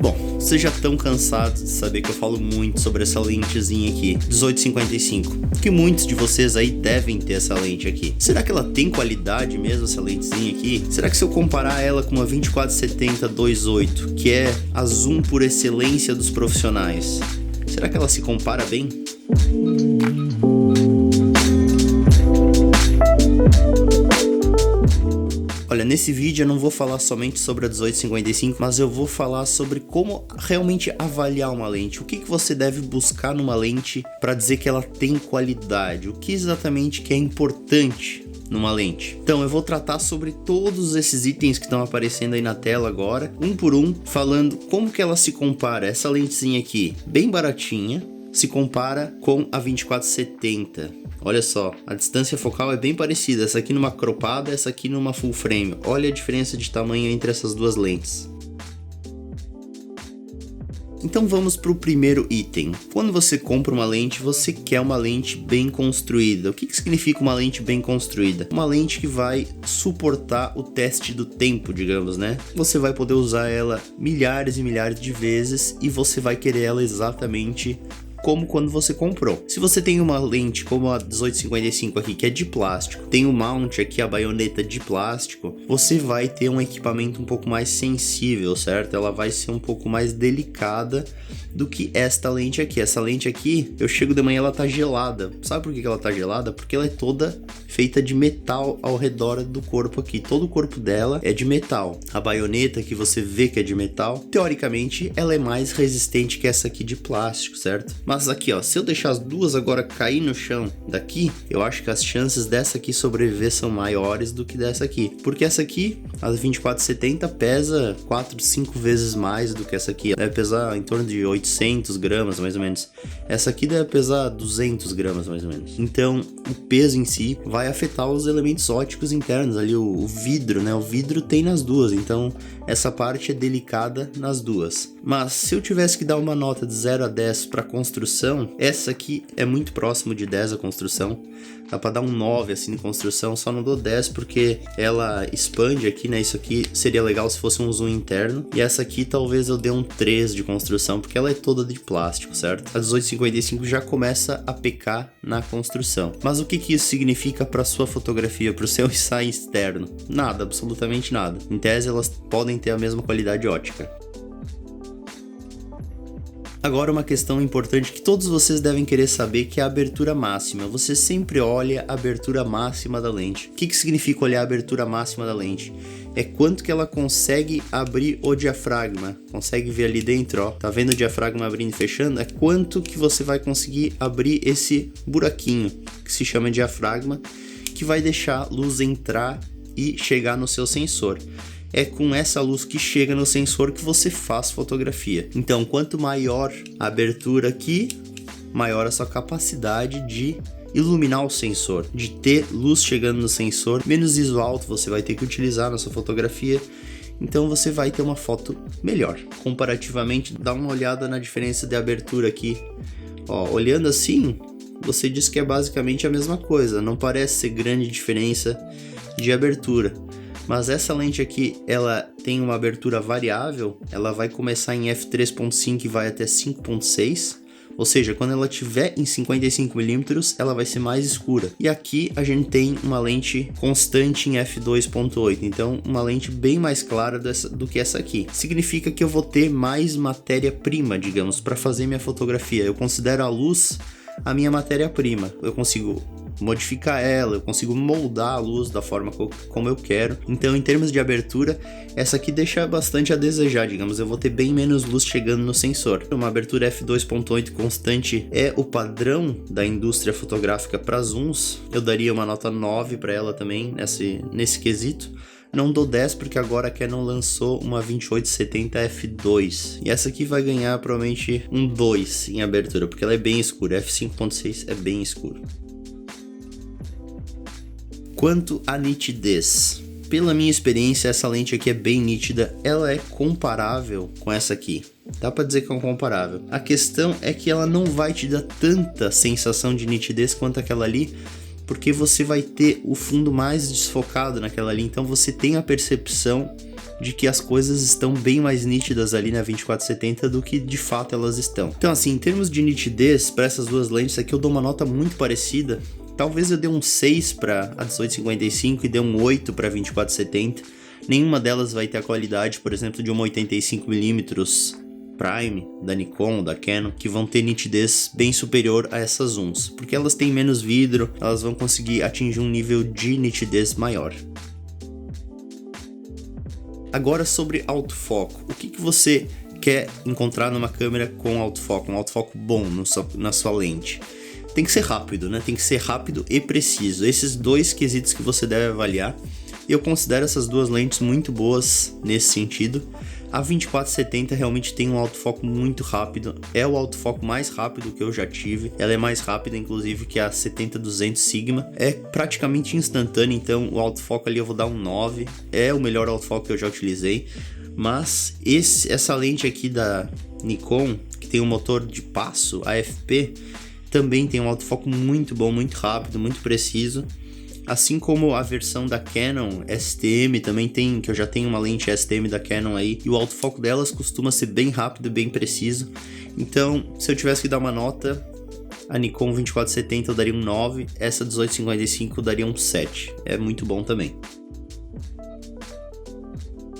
Bom, vocês já estão cansados de saber que eu falo muito sobre essa lentezinha aqui, 1855, que muitos de vocês aí devem ter essa lente aqui. Será que ela tem qualidade mesmo, essa lentezinha aqui? Será que se eu comparar ela com uma 24-70-2.8, que é a zoom por excelência dos profissionais, será que ela se compara bem? Olha, nesse vídeo eu não vou falar somente sobre a 1855, mas eu vou falar sobre como realmente avaliar uma lente. O que você deve buscar numa lente para dizer que ela tem qualidade? O que exatamente que é importante numa lente? Então eu vou tratar sobre todos esses itens que estão aparecendo aí na tela agora, um por um, falando como que ela se compara. Essa lentezinha aqui, bem baratinha, se compara com a 24-70. Olha só, a distância focal é bem parecida, essa aqui numa cropada, essa aqui numa full frame. Olha a diferença de tamanho entre essas duas lentes. Então vamos para o primeiro item. Quando você compra uma lente, você quer uma lente bem construída. O que significa uma lente bem construída? Uma lente que vai suportar o teste do tempo, digamos, né? Você vai poder usar ela milhares e milhares de vezes e você vai querer ela exatamente como quando você comprou. Se você tem uma lente como a 1855 aqui, que é de plástico, tem o mount aqui, a baioneta de plástico, você vai ter um equipamento um pouco mais sensível, certo? Ela vai ser um pouco mais delicada do que esta lente aqui. Essa lente aqui, eu chego de manhã, ela tá gelada. Sabe por que ela tá gelada? Porque ela é toda feita de metal ao redor do corpo aqui. Todo o corpo dela é de metal. A baioneta que você vê que é de metal, teoricamente, ela é mais resistente que essa aqui de plástico, certo? Mas aqui, ó, se eu deixar as duas agora cair no chão daqui, eu acho que as chances dessa aqui sobreviver são maiores do que dessa aqui. Porque essa aqui, a 24-70, pesa 4, 5 vezes mais do que essa aqui. Deve pesar em torno de 800 gramas, mais ou menos. Essa aqui deve pesar 200 gramas, mais ou menos. Então, o peso em si vai afetar os elementos ópticos internos, ali o vidro, né? O vidro tem nas duas, então essa parte é delicada nas duas. Mas se eu tivesse que dar uma nota de 0 a 10 para construção, essa aqui é muito próximo de 10 a construção. Dá pra dar um 9 assim de construção, só não dou 10 porque ela expande aqui, né? Isso aqui seria legal se fosse um zoom interno. E essa aqui talvez eu dê um 3 de construção, porque ela é toda de plástico, certo? A 1855 já começa a pecar na construção. Mas o que isso significa para sua fotografia, para o seu ensaio externo? Nada, absolutamente nada. Em tese elas podem ter a mesma qualidade ótica. Agora uma questão importante que todos vocês devem querer saber, que é a abertura máxima. Você sempre olha a abertura máxima da lente. O que significa olhar a abertura máxima da lente? É quanto que ela consegue abrir o diafragma. Consegue ver ali dentro, ó. Tá vendo o diafragma abrindo e fechando? É quanto que você vai conseguir abrir esse buraquinho, que se chama diafragma, que vai deixar a luz entrar e chegar no seu sensor. É com essa luz que chega no sensor que você faz fotografia. Então, quanto maior a abertura aqui, maior a sua capacidade de iluminar o sensor, de ter luz chegando no sensor. Menos ISO alto você vai ter que utilizar na sua fotografia. Então você vai ter uma foto melhor. Comparativamente, dá uma olhada na diferença de abertura aqui. Ó, olhando assim, você diz que é basicamente a mesma coisa. Não parece ser grande diferença de abertura. Mas essa lente aqui, ela tem uma abertura variável, ela vai começar em f3.5 e vai até 5.6, ou seja, quando ela estiver em 55mm, ela vai ser mais escura. E aqui a gente tem uma lente constante em f2.8, então uma lente bem mais clara do que essa aqui. Significa que eu vou ter mais matéria-prima, digamos, para fazer minha fotografia. Eu considero a luz a minha matéria-prima, eu consigo modificar ela, eu consigo moldar a luz da forma como eu quero. Então, em termos de abertura, essa aqui deixa bastante a desejar, digamos, eu vou ter bem menos luz chegando no sensor. Uma abertura f2.8 constante é o padrão da indústria fotográfica para zooms. Eu daria uma nota 9 para ela também nesse quesito. Não dou 10 porque agora a Canon lançou uma 2870 f2. E essa aqui vai ganhar provavelmente um 2 em abertura, porque ela é bem escura. f5.6 é bem escuro. Quanto à nitidez, pela minha experiência, essa lente aqui é bem nítida. Ela é comparável com essa aqui. Dá pra dizer que é comparável. A questão é que ela não vai te dar tanta sensação de nitidez quanto aquela ali, porque você vai ter o fundo mais desfocado naquela ali, então você tem a percepção de que as coisas estão bem mais nítidas ali na 2470 do que de fato elas estão. Então assim, em termos de nitidez, para essas duas lentes aqui eu dou uma nota muito parecida. Talvez eu dê um 6 para a 1855 e dê um 8 para a 2470. Nenhuma delas vai ter a qualidade, por exemplo, de uma 85mm Prime da Nikon ou da Canon, que vão ter nitidez bem superior a essas zooms, porque elas têm menos vidro, elas vão conseguir atingir um nível de nitidez maior. Agora sobre autofoco, o que você quer encontrar numa câmera com autofoco, um autofoco bom na sua lente? Tem que ser rápido, né? Tem que ser rápido e preciso. Esses dois quesitos que você deve avaliar. Eu considero essas duas lentes muito boas nesse sentido. A 2470 realmente tem um autofoco muito rápido, é o autofoco mais rápido que eu já tive, ela é mais rápida inclusive que a 70-200 Sigma, é praticamente instantânea, então o autofoco ali eu vou dar um 9, é o melhor autofoco que eu já utilizei, mas essa lente aqui da Nikon, que tem um motor de passo, AFP, também tem um autofoco muito bom, muito rápido, muito preciso. Assim como a versão da Canon STM também tem, que eu já tenho uma lente STM da Canon aí, e o autofoco delas costuma ser bem rápido e bem preciso. Então, se eu tivesse que dar uma nota, a Nikon 2470 eu daria um 9, essa 1855 eu daria um 7. É muito bom também.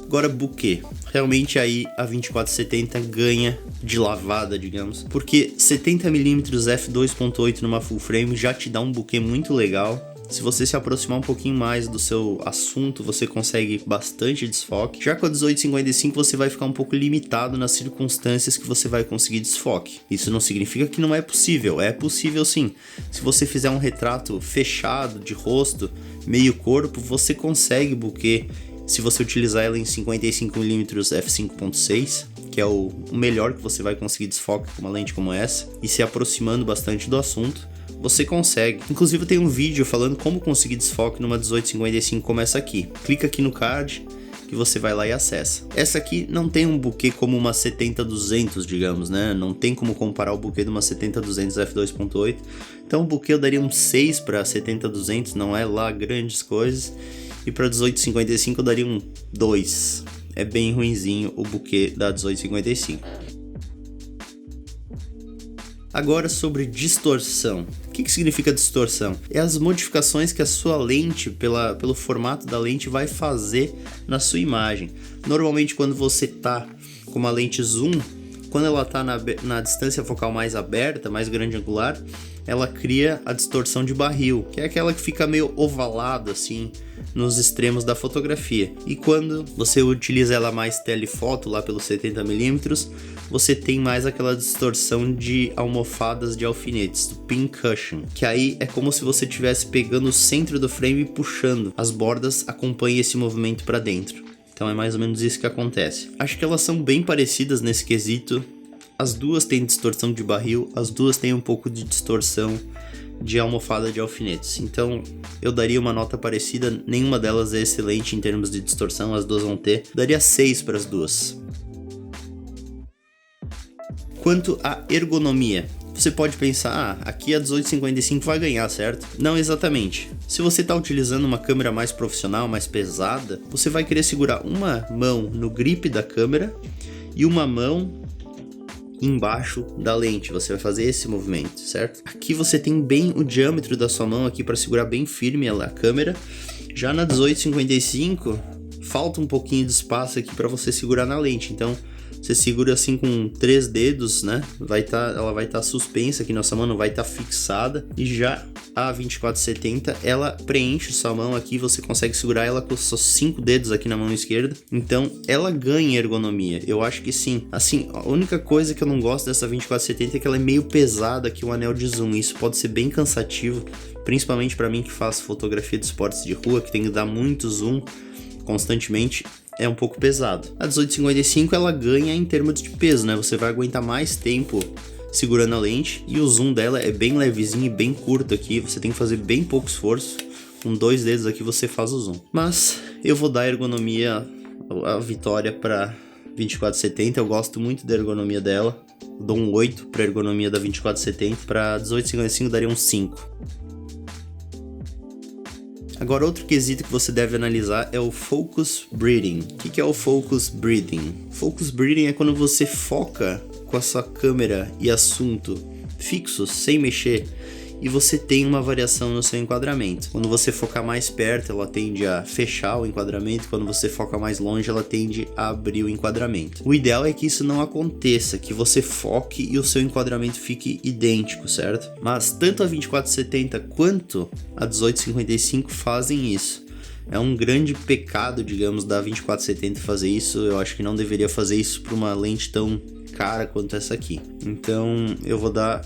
Agora bokeh. Realmente aí a 2470 ganha de lavada, digamos, porque 70mm f2.8 numa full frame já te dá um bokeh muito legal. Se você se aproximar um pouquinho mais do seu assunto, você consegue bastante desfoque. Já com a 1855 você vai ficar um pouco limitado nas circunstâncias que você vai conseguir desfoque. Isso não significa que não é possível sim. Se você fizer um retrato fechado de rosto, meio corpo, você consegue bokeh se você utilizar ela em 55mm f5.6, que é o melhor que você vai conseguir desfoque com uma lente como essa, e se aproximando bastante do assunto. Você consegue. Inclusive eu tenho um vídeo falando como conseguir desfoque numa 1855 como essa aqui. Clica aqui no card que você vai lá e acessa. Essa aqui não tem um bokeh como uma 70-200, digamos, né? Não tem como comparar o bokeh de uma 70-200 f2.8. Então o bokeh eu daria um 6 para 70-200, não é lá grandes coisas. E para 1855 eu daria um 2. É bem ruinzinho o bokeh da 1855. Agora sobre distorção. O que significa distorção? É as modificações que a sua lente, pelo formato da lente, vai fazer na sua imagem. Normalmente quando você está com uma lente zoom, quando ela está na distância focal mais aberta, mais grande angular, ela cria a distorção de barril, que é aquela que fica meio ovalada assim nos extremos da fotografia. E quando você utiliza ela mais telefoto, lá pelos 70mm, você tem mais aquela distorção de almofadas de alfinetes, do pincushion, que aí é como se você estivesse pegando o centro do frame e puxando. As bordas acompanham esse movimento para dentro. Então é mais ou menos isso que acontece. Acho que elas são bem parecidas nesse quesito. As duas têm distorção de barril, as duas têm um pouco de distorção de almofada de alfinetes. Então eu daria uma nota parecida, nenhuma delas é excelente em termos de distorção, as duas vão ter. Daria 6 para as duas. Quanto à ergonomia, você pode pensar, aqui a 1855 vai ganhar, certo? Não exatamente. Se você está utilizando uma câmera mais profissional, mais pesada, você vai querer segurar uma mão no grip da câmera e uma mão embaixo da lente, você vai fazer esse movimento, certo? Aqui você tem bem o diâmetro da sua mão aqui para segurar bem firme a câmera. Já na 1855 falta um pouquinho de espaço aqui para você segurar na lente, então você segura assim com 3 dedos, né? Ela vai estar suspensa aqui na sua mão, não vai estar fixada. E já a 2470, ela preenche sua mão aqui, você consegue segurar ela com só 5 dedos aqui na mão esquerda. Então, ela ganha em ergonomia. Eu acho que sim. Assim, a única coisa que eu não gosto dessa 2470 é que ela é meio pesada aqui, o anel de zoom. Isso pode ser bem cansativo, principalmente para mim que faço fotografia de esportes de rua, que tem que dar muito zoom constantemente. É um pouco pesado. A 1855 ela ganha em termos de peso, né? Você vai aguentar mais tempo segurando a lente e o zoom dela é bem levezinho e bem curto aqui. Você tem que fazer bem pouco esforço. Com 2 dedos aqui você faz o zoom. Mas eu vou dar a ergonomia, a vitória para 2470. Eu gosto muito da ergonomia dela. Eu dou um 8 para a ergonomia da 2470. Para 1855 daria um 5. Agora, outro quesito que você deve analisar é o Focus Breathing. O que é o Focus Breathing? Focus Breathing é quando você foca com a sua câmera e assunto fixos, sem mexer, e você tem uma variação no seu enquadramento. Quando você focar mais perto, ela tende a fechar o enquadramento. Quando você foca mais longe, ela tende a abrir o enquadramento. O ideal é que isso não aconteça, que você foque e o seu enquadramento fique idêntico, certo? Mas tanto a 2470 quanto a 1855 fazem isso. É um grande pecado, digamos, da 2470 fazer isso. Eu acho que não deveria fazer isso para uma lente tão cara quanto essa aqui. Então eu vou dar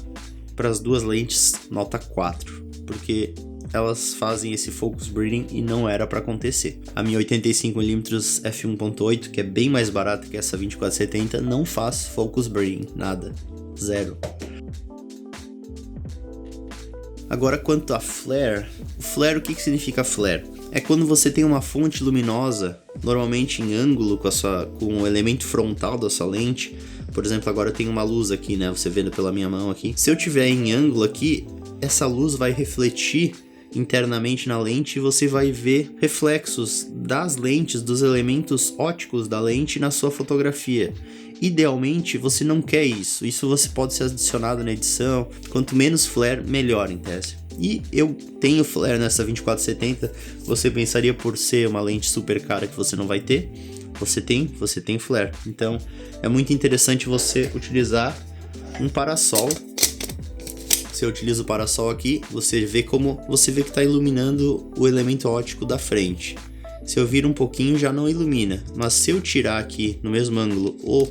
para as duas lentes nota 4, porque elas fazem esse focus breathing e não era para acontecer. A minha 85mm f1.8, que é bem mais barata que essa 2470, não faz focus breathing, nada, zero. Agora, quanto a flare, o flare, o que significa flare? É quando você tem uma fonte luminosa, normalmente em ângulo com o elemento frontal da sua lente. Por exemplo, agora eu tenho uma luz aqui, né? Você vendo pela minha mão aqui. Se eu tiver em ângulo aqui, essa luz vai refletir internamente na lente e você vai ver reflexos das lentes, dos elementos ópticos da lente na sua fotografia. Idealmente, você não quer isso. Isso você pode ser adicionado na edição. Quanto menos flare, melhor, em tese. E eu tenho flare nessa 2470. Você pensaria por ser uma lente super cara que você não vai ter? Você tem flare. Então é muito interessante você utilizar um parasol. Você utiliza o parasol aqui, você vê que está iluminando o elemento óptico da frente. Se eu vir um pouquinho já não ilumina, mas se eu tirar aqui no mesmo ângulo o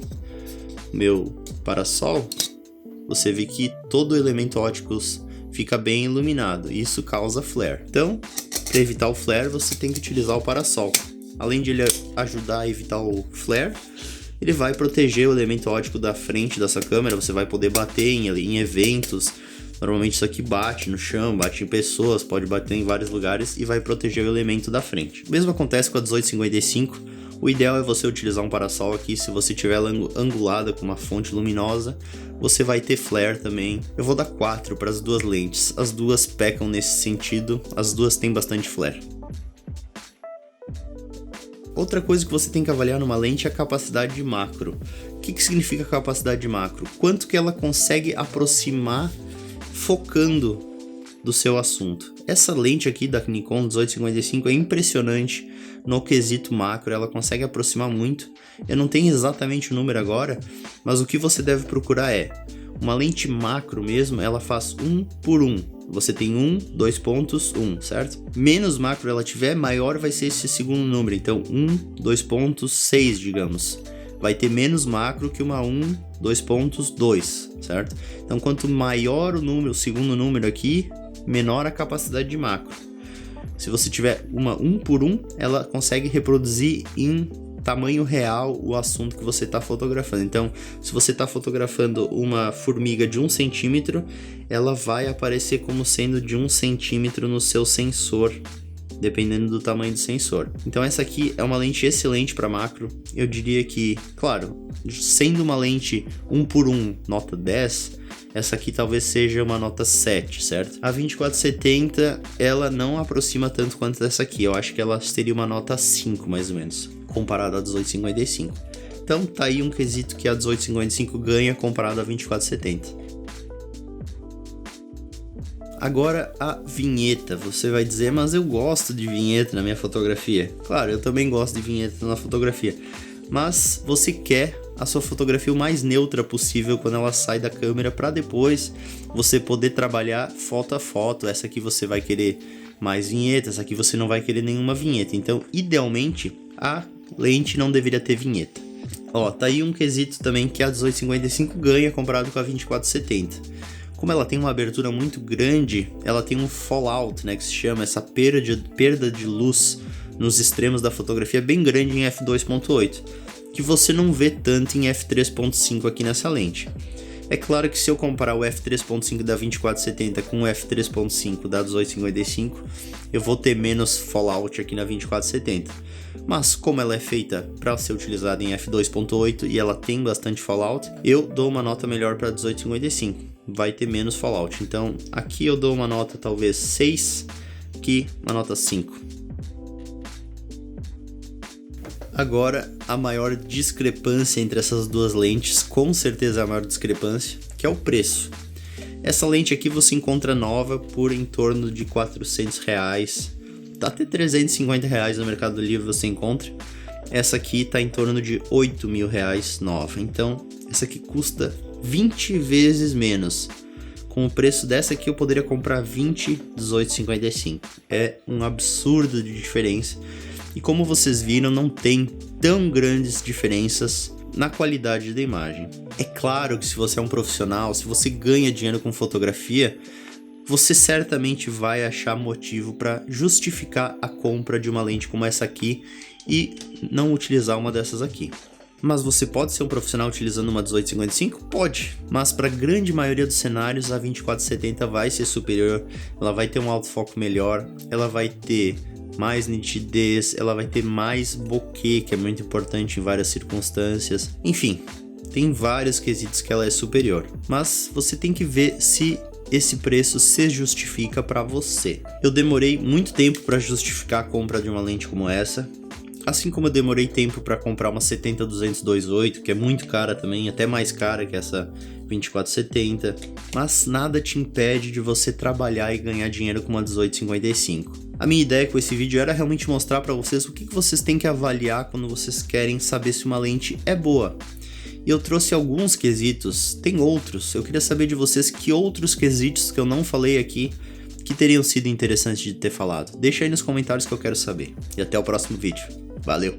meu parasol, você vê que todo o elemento óptico fica bem iluminado e isso causa flare. Então, para evitar o flare, você tem que utilizar o parasol. Além de ele ajudar a evitar o flare, ele vai proteger o elemento óptico da frente da sua câmera. Você vai poder bater em eventos. Normalmente isso aqui bate no chão, bate em pessoas, pode bater em vários lugares e vai proteger o elemento da frente. O mesmo acontece com a 1855. O ideal é você utilizar um parasol aqui. Se você tiver ela angulada com uma fonte luminosa, você vai ter flare também. Eu vou dar 4 para as duas lentes. As duas pecam nesse sentido, as duas têm bastante flare. Outra coisa que você tem que avaliar numa lente é a capacidade de macro. O que significa capacidade de macro? Quanto que ela consegue aproximar focando do seu assunto. Essa lente aqui da Nikon 1855 é impressionante no quesito macro, ela consegue aproximar muito. Eu não tenho exatamente o número agora, mas o que você deve procurar é uma lente macro mesmo, ela faz 1 por 1. Você tem 1, 2 pontos, 1, certo? Menos macro ela tiver, maior vai ser esse segundo número. Então 1, 2 pontos, 6, digamos. Vai ter menos macro que uma 1, 2 pontos, 2, certo? Então quanto maior o número, o segundo número aqui, menor a capacidade de macro. Se você tiver uma 1 por 1, ela consegue reproduzir em tamanho real o assunto que você está fotografando. Então, se você está fotografando uma formiga de 1 centímetro, ela vai aparecer como sendo de 1 centímetro no seu sensor, dependendo do tamanho do sensor. Então essa aqui é uma lente excelente para macro. Eu diria que, claro, sendo uma lente 1 por 1 nota 10, essa aqui talvez seja uma nota 7, certo? A 2470, ela não aproxima tanto quanto essa aqui. Eu acho que ela seria uma nota 5, mais ou menos, comparada a 1855. Então tá aí um quesito que a 1855 ganha comparado a 2470. Agora a vinheta, você vai dizer, mas eu gosto de vinheta na minha fotografia. Claro, eu também gosto de vinheta na fotografia, mas você quer a sua fotografia o mais neutra possível quando ela sai da câmera, para depois você poder trabalhar foto a foto. Essa aqui você vai querer mais vinheta, essa aqui você não vai querer nenhuma vinheta. Então, idealmente, a lente não deveria ter vinheta. Ó, tá aí um quesito também que a 1855 ganha comparado com a 2470. Como ela tem uma abertura muito grande, ela tem um fallout, né, que se chama essa perda de luz nos extremos da fotografia bem grande em f2.8, que você não vê tanto em f3.5 aqui nessa lente. É claro que se eu comparar o f3.5 da 2470 com o f3.5 da 1855, eu vou ter menos fallout aqui na 2470. Mas como ela é feita para ser utilizada em f2.8 e ela tem bastante fallout, eu dou uma nota melhor para 1855. Vai ter menos fallout. Então aqui eu dou uma nota talvez 6 aqui uma nota 5. Agora, a maior discrepância entre essas duas lentes, com certeza a maior discrepância, que é o preço. Essa lente aqui você encontra nova por em torno de R$400, até R$350 no Mercado Livre você encontra. Essa aqui está em torno de R$8.000 nova, então essa aqui custa 20 vezes menos. Com o preço dessa aqui eu poderia comprar 20, R$18,55. É um absurdo de diferença. E como vocês viram, não tem tão grandes diferenças na qualidade da imagem. É claro que se você é um profissional, se você ganha dinheiro com fotografia, você certamente vai achar motivo para justificar a compra de uma lente como essa aqui e não utilizar uma dessas aqui. Mas você pode ser um profissional utilizando uma 1855? Pode, mas para a grande maioria dos cenários a 2470 vai ser superior, ela vai ter um autofoco melhor, ela vai ter mais nitidez, ela vai ter mais bokeh, que é muito importante em várias circunstâncias. Enfim, tem vários quesitos que ela é superior, mas você tem que ver se esse preço se justifica para você. Eu demorei muito tempo para justificar a compra de uma lente como essa, assim como eu demorei tempo para comprar uma 70-200 2.8, que é muito cara também, até mais cara que essa 2470, mas nada te impede de você trabalhar e ganhar dinheiro com uma 1855. A minha ideia com esse vídeo era realmente mostrar para vocês o que vocês têm que avaliar quando vocês querem saber se uma lente é boa. E eu trouxe alguns quesitos, tem outros, eu queria saber de vocês que outros quesitos que eu não falei aqui que teriam sido interessantes de ter falado. Deixa aí nos comentários que eu quero saber. E até o próximo vídeo. Valeu!